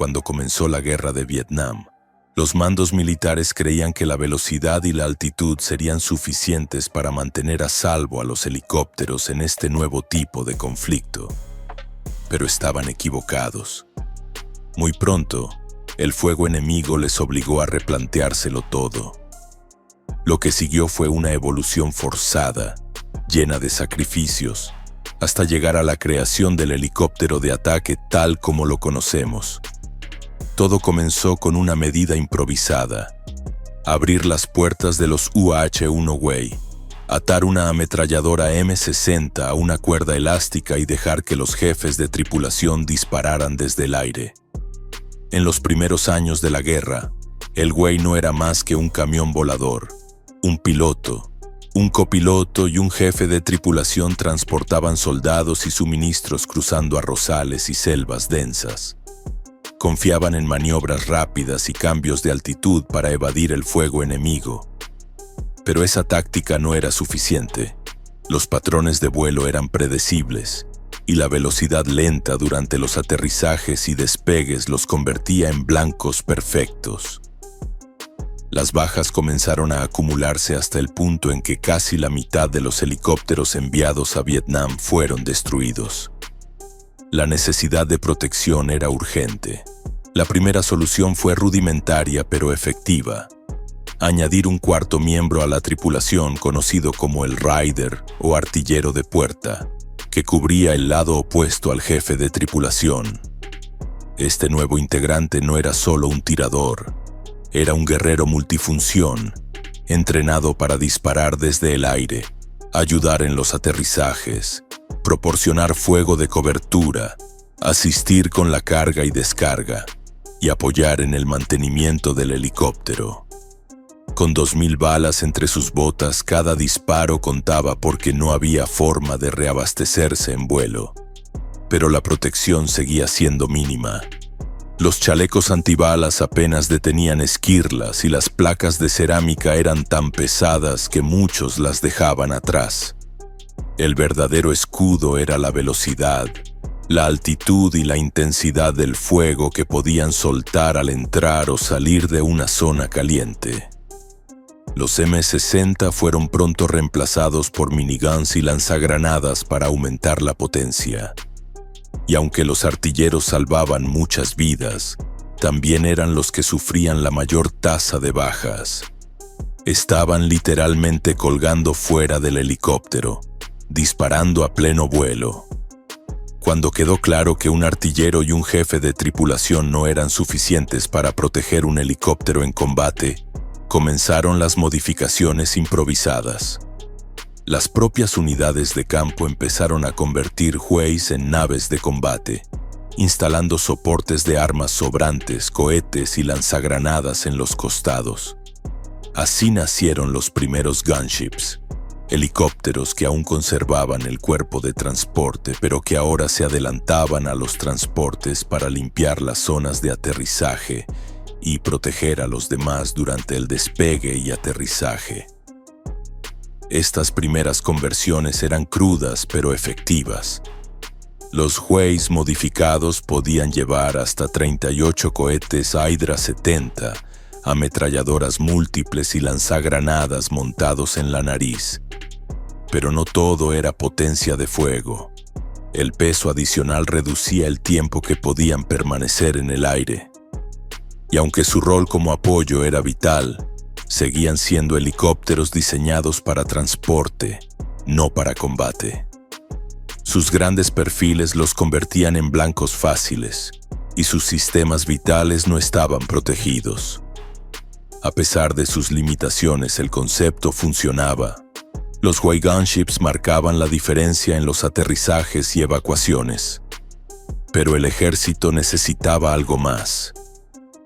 cuando comenzó la guerra de Vietnam. Los mandos militares creían que la velocidad y la altitud serían suficientes para mantener a salvo a los helicópteros en este nuevo tipo de conflicto. Pero estaban equivocados. Muy pronto, el fuego enemigo les obligó a replanteárselo todo. Lo que siguió fue una evolución forzada, llena de sacrificios, hasta llegar a la creación del helicóptero de ataque tal como lo conocemos. Todo comenzó con una medida improvisada: abrir las puertas de los UH-1 Huey, atar una ametralladora M60 a una cuerda elástica y dejar que los jefes de tripulación dispararan desde el aire. En los primeros años de la guerra, el Huey no era más que un camión volador. Un piloto, un copiloto y un jefe de tripulación transportaban soldados y suministros cruzando arrozales y selvas densas. Confiaban en maniobras rápidas y cambios de altitud para evadir el fuego enemigo. Pero esa táctica no era suficiente. Los patrones de vuelo eran predecibles, y la velocidad lenta durante los aterrizajes y despegues los convertía en blancos perfectos. Las bajas comenzaron a acumularse hasta el punto en que casi la mitad de los helicópteros enviados a Vietnam fueron destruidos. La necesidad de protección era urgente. La primera solución fue rudimentaria pero efectiva: añadir un cuarto miembro a la tripulación conocido como el Rider o artillero de puerta, que cubría el lado opuesto al jefe de tripulación. Este nuevo integrante no era solo un tirador, era un guerrero multifunción, entrenado para disparar desde el aire, ayudar en los aterrizajes, proporcionar fuego de cobertura, asistir con la carga y descarga, y apoyar en el mantenimiento del helicóptero. Con 2000 balas entre sus botas, cada disparo contaba porque no había forma de reabastecerse en vuelo. Pero la protección seguía siendo mínima. Los chalecos antibalas apenas detenían esquirlas y las placas de cerámica eran tan pesadas que muchos las dejaban atrás. El verdadero escudo era la velocidad, la altitud y la intensidad del fuego que podían soltar al entrar o salir de una zona caliente. Los M60 fueron pronto reemplazados por miniguns y lanzagranadas para aumentar la potencia. Y aunque los artilleros salvaban muchas vidas, también eran los que sufrían la mayor tasa de bajas. Estaban literalmente colgando fuera del helicóptero, disparando a pleno vuelo. Cuando quedó claro que un artillero y un jefe de tripulación no eran suficientes para proteger un helicóptero en combate, comenzaron las modificaciones improvisadas. Las propias unidades de campo empezaron a convertir Hueys en naves de combate, instalando soportes de armas sobrantes, cohetes y lanzagranadas en los costados. Así nacieron los primeros gunships, helicópteros que aún conservaban el cuerpo de transporte, pero que ahora se adelantaban a los transportes para limpiar las zonas de aterrizaje y proteger a los demás durante el despegue y aterrizaje. Estas primeras conversiones eran crudas pero efectivas. Los Hueys modificados podían llevar hasta 38 cohetes Hydra 70, ametralladoras múltiples y lanzagranadas montados en la nariz. Pero no todo era potencia de fuego. El peso adicional reducía el tiempo que podían permanecer en el aire. Y aunque su rol como apoyo era vital, seguían siendo helicópteros diseñados para transporte, no para combate. Sus grandes perfiles los convertían en blancos fáciles, y sus sistemas vitales no estaban protegidos. A pesar de sus limitaciones, el concepto funcionaba. Los Huey gunships marcaban la diferencia en los aterrizajes y evacuaciones. Pero el ejército necesitaba algo más.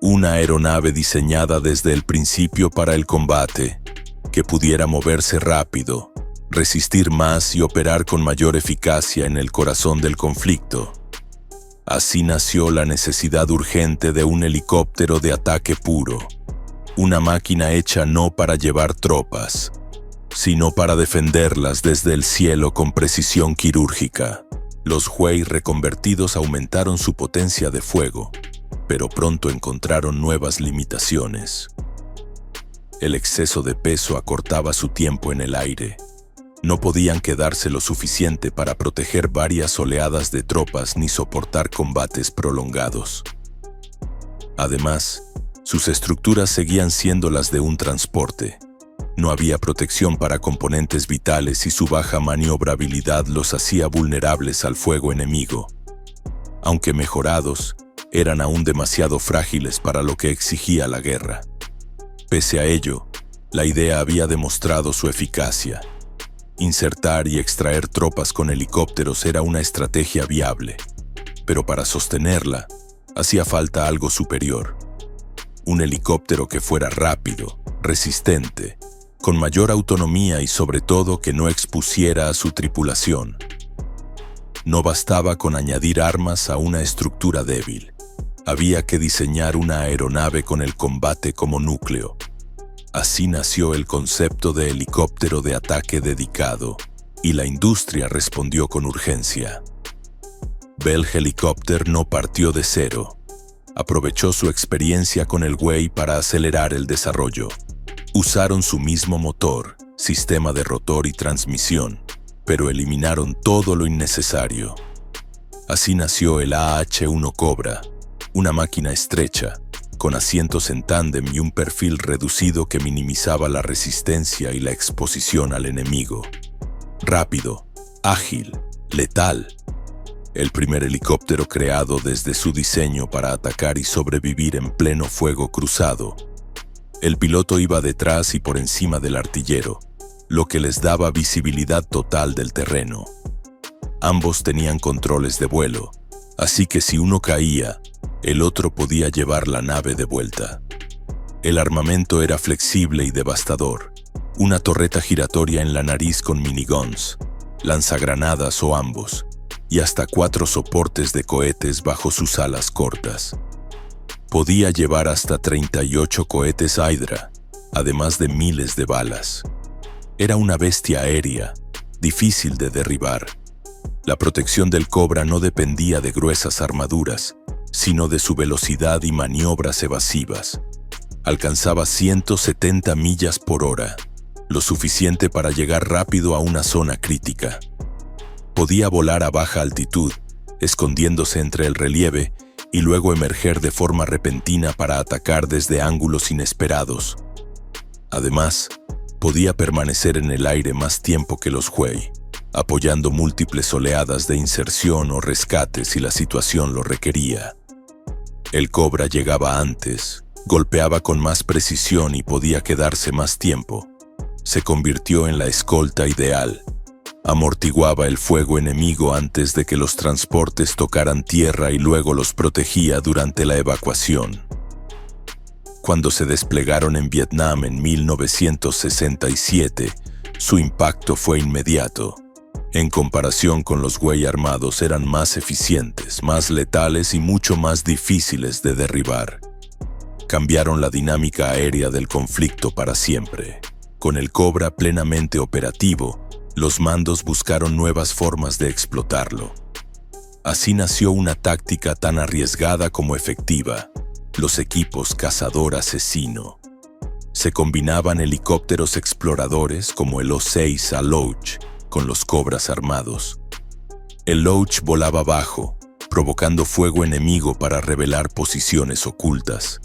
Una aeronave diseñada desde el principio para el combate, que pudiera moverse rápido, resistir más y operar con mayor eficacia en el corazón del conflicto. Así nació la necesidad urgente de un helicóptero de ataque puro, una máquina hecha no para llevar tropas, sino para defenderlas desde el cielo con precisión quirúrgica. Los Huey reconvertidos aumentaron su potencia de fuego, pero pronto encontraron nuevas limitaciones. El exceso de peso acortaba su tiempo en el aire. No podían quedarse lo suficiente para proteger varias oleadas de tropas ni soportar combates prolongados. Además, sus estructuras seguían siendo las de un transporte. No había protección para componentes vitales y su baja maniobrabilidad los hacía vulnerables al fuego enemigo. Aunque mejorados, eran aún demasiado frágiles para lo que exigía la guerra. Pese a ello, la idea había demostrado su eficacia. Insertar y extraer tropas con helicópteros era una estrategia viable, pero para sostenerla, hacía falta algo superior. Un helicóptero que fuera rápido, resistente, con mayor autonomía y sobre todo que no expusiera a su tripulación. No bastaba con añadir armas a una estructura débil. Había que diseñar una aeronave con el combate como núcleo. Así nació el concepto de helicóptero de ataque dedicado, y la industria respondió con urgencia. Bell Helicopter no partió de cero. Aprovechó su experiencia con el Huey para acelerar el desarrollo. Usaron su mismo motor, sistema de rotor y transmisión, pero eliminaron todo lo innecesario. Así nació el AH-1 Cobra, una máquina estrecha, con asientos en tándem y un perfil reducido que minimizaba la resistencia y la exposición al enemigo. Rápido, ágil, letal. El primer helicóptero creado desde su diseño para atacar y sobrevivir en pleno fuego cruzado. El piloto iba detrás y por encima del artillero, lo que les daba visibilidad total del terreno. Ambos tenían controles de vuelo, así que si uno caía, el otro podía llevar la nave de vuelta. El armamento era flexible y devastador. Una torreta giratoria en la nariz con miniguns, lanzagranadas o ambos, y hasta 4 soportes de cohetes bajo sus alas cortas. Podía llevar hasta 38 cohetes Hydra, además de miles de balas. Era una bestia aérea, difícil de derribar. La protección del Cobra no dependía de gruesas armaduras, sino de su velocidad y maniobras evasivas. Alcanzaba 170 millas por hora, lo suficiente para llegar rápido a una zona crítica. Podía volar a baja altitud, escondiéndose entre el relieve y luego emerger de forma repentina para atacar desde ángulos inesperados. Además, podía permanecer en el aire más tiempo que los Huey, apoyando múltiples oleadas de inserción o rescate si la situación lo requería. El Cobra llegaba antes, golpeaba con más precisión y podía quedarse más tiempo. Se convirtió en la escolta ideal. Amortiguaba el fuego enemigo antes de que los transportes tocaran tierra y luego los protegía durante la evacuación. Cuando se desplegaron en Vietnam en 1967, su impacto fue inmediato. En comparación con los Huey armados eran más eficientes, más letales y mucho más difíciles de derribar. Cambiaron la dinámica aérea del conflicto para siempre. Con el Cobra plenamente operativo, los mandos buscaron nuevas formas de explotarlo. Así nació una táctica tan arriesgada como efectiva: los equipos cazador-asesino. Se combinaban helicópteros exploradores como el O-6 Alouch con los Cobras armados. El Loach volaba bajo, provocando fuego enemigo para revelar posiciones ocultas.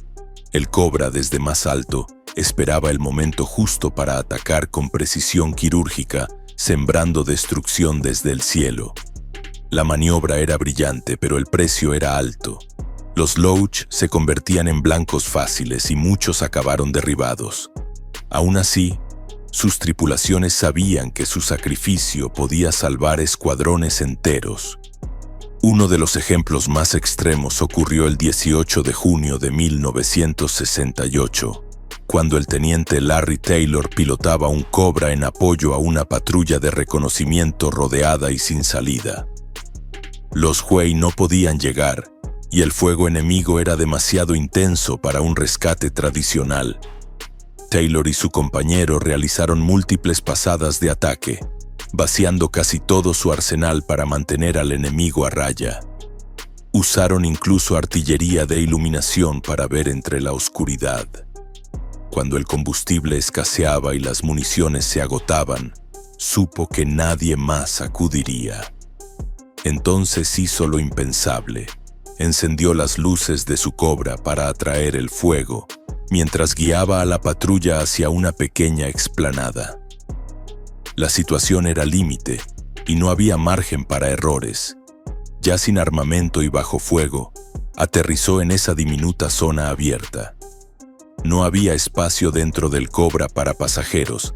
El Cobra, desde más alto, esperaba el momento justo para atacar con precisión quirúrgica, sembrando destrucción desde el cielo. La maniobra era brillante, pero el precio era alto. Los Loach se convertían en blancos fáciles y muchos acabaron derribados. Aún así, sus tripulaciones sabían que su sacrificio podía salvar escuadrones enteros. Uno de los ejemplos más extremos ocurrió el 18 de junio de 1968, cuando el teniente Larry Taylor pilotaba un Cobra en apoyo a una patrulla de reconocimiento rodeada y sin salida. Los Huey no podían llegar, y el fuego enemigo era demasiado intenso para un rescate tradicional. Taylor y su compañero realizaron múltiples pasadas de ataque, vaciando casi todo su arsenal para mantener al enemigo a raya. Usaron incluso artillería de iluminación para ver entre la oscuridad. Cuando el combustible escaseaba y las municiones se agotaban, supo que nadie más acudiría. Entonces hizo lo impensable. Encendió las luces de su Cobra para atraer el fuego, mientras guiaba a la patrulla hacia una pequeña explanada. La situación era límite y no había margen para errores. Ya sin armamento y bajo fuego, aterrizó en esa diminuta zona abierta. No había espacio dentro del Cobra para pasajeros,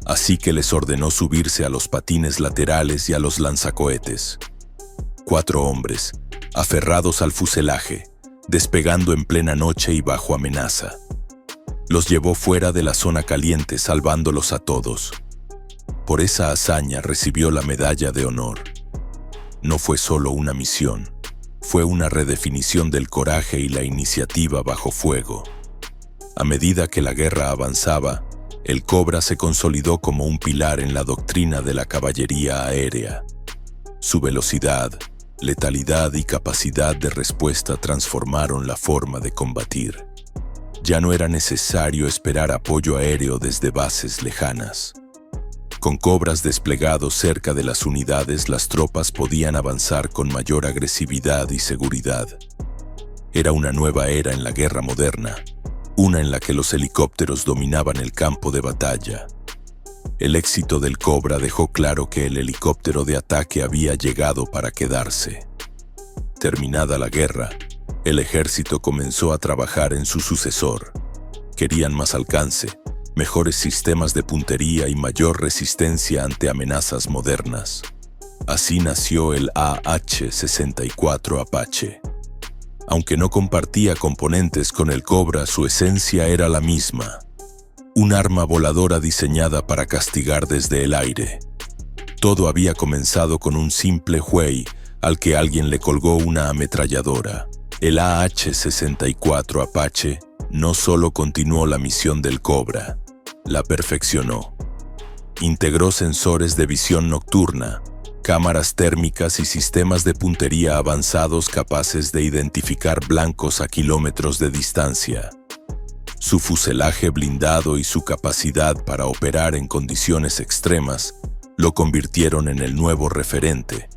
así que les ordenó subirse a los patines laterales y a los lanzacohetes. 4 hombres, aferrados al fuselaje, despegando en plena noche y bajo amenaza. Los llevó fuera de la zona caliente, salvándolos a todos. Por esa hazaña recibió la medalla de honor. No fue solo una misión, fue una redefinición del coraje y la iniciativa bajo fuego. A medida que la guerra avanzaba, el Cobra se consolidó como un pilar en la doctrina de la caballería aérea. Su velocidad, letalidad y capacidad de respuesta transformaron la forma de combatir. Ya no era necesario esperar apoyo aéreo desde bases lejanas. Con Cobras desplegados cerca de las unidades, las tropas podían avanzar con mayor agresividad y seguridad. Era una nueva era en la guerra moderna, una en la que los helicópteros dominaban el campo de batalla. El éxito del Cobra dejó claro que el helicóptero de ataque había llegado para quedarse. Terminada la guerra, el ejército comenzó a trabajar en su sucesor. Querían más alcance, mejores sistemas de puntería y mayor resistencia ante amenazas modernas. Así nació el AH-64 Apache. Aunque no compartía componentes con el Cobra, su esencia era la misma. Un arma voladora diseñada para castigar desde el aire. Todo había comenzado con un simple Huey al que alguien le colgó una ametralladora. El AH-64 Apache no solo continuó la misión del Cobra, la perfeccionó. Integró sensores de visión nocturna, cámaras térmicas y sistemas de puntería avanzados capaces de identificar blancos a kilómetros de distancia. Su fuselaje blindado y su capacidad para operar en condiciones extremas lo convirtieron en el nuevo referente.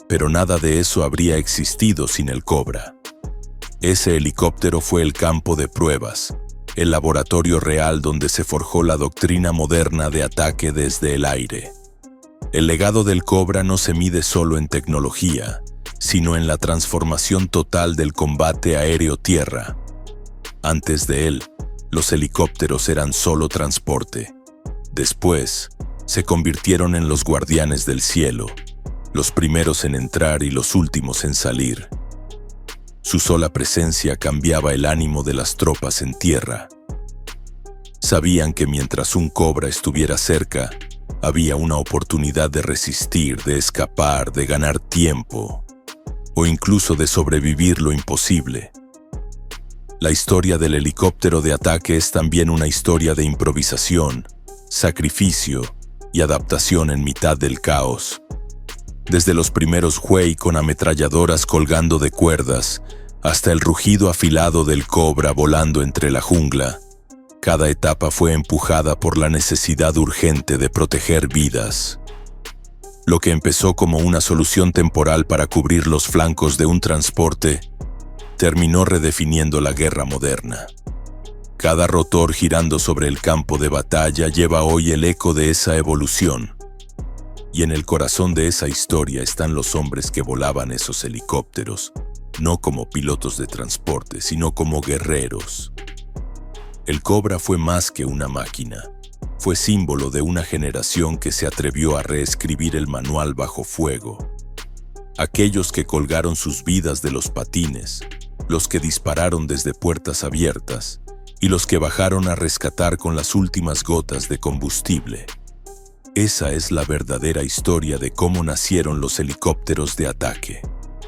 Pero nada de eso habría existido sin el Cobra. Ese helicóptero fue el campo de pruebas, el laboratorio real donde se forjó la doctrina moderna de ataque desde el aire. El legado del Cobra no se mide solo en tecnología, sino en la transformación total del combate aéreo-tierra. Antes de él, los helicópteros eran solo transporte. Después, se convirtieron en los guardianes del cielo, los primeros en entrar y los últimos en salir. Su sola presencia cambiaba el ánimo de las tropas en tierra. Sabían que mientras un Cobra estuviera cerca, había una oportunidad de resistir, de escapar, de ganar tiempo, o incluso de sobrevivir lo imposible. La historia del helicóptero de ataque es también una historia de improvisación, sacrificio y adaptación en mitad del caos. Desde los primeros Huey con ametralladoras colgando de cuerdas, hasta el rugido afilado del Cobra volando entre la jungla, cada etapa fue empujada por la necesidad urgente de proteger vidas. Lo que empezó como una solución temporal para cubrir los flancos de un transporte, terminó redefiniendo la guerra moderna. Cada rotor girando sobre el campo de batalla lleva hoy el eco de esa evolución. Y en el corazón de esa historia están los hombres que volaban esos helicópteros, no como pilotos de transporte, sino como guerreros. El Cobra fue más que una máquina. Fue símbolo de una generación que se atrevió a reescribir el manual bajo fuego. Aquellos que colgaron sus vidas de los patines, los que dispararon desde puertas abiertas y los que bajaron a rescatar con las últimas gotas de combustible. Esa es la verdadera historia de cómo nacieron los helicópteros de ataque.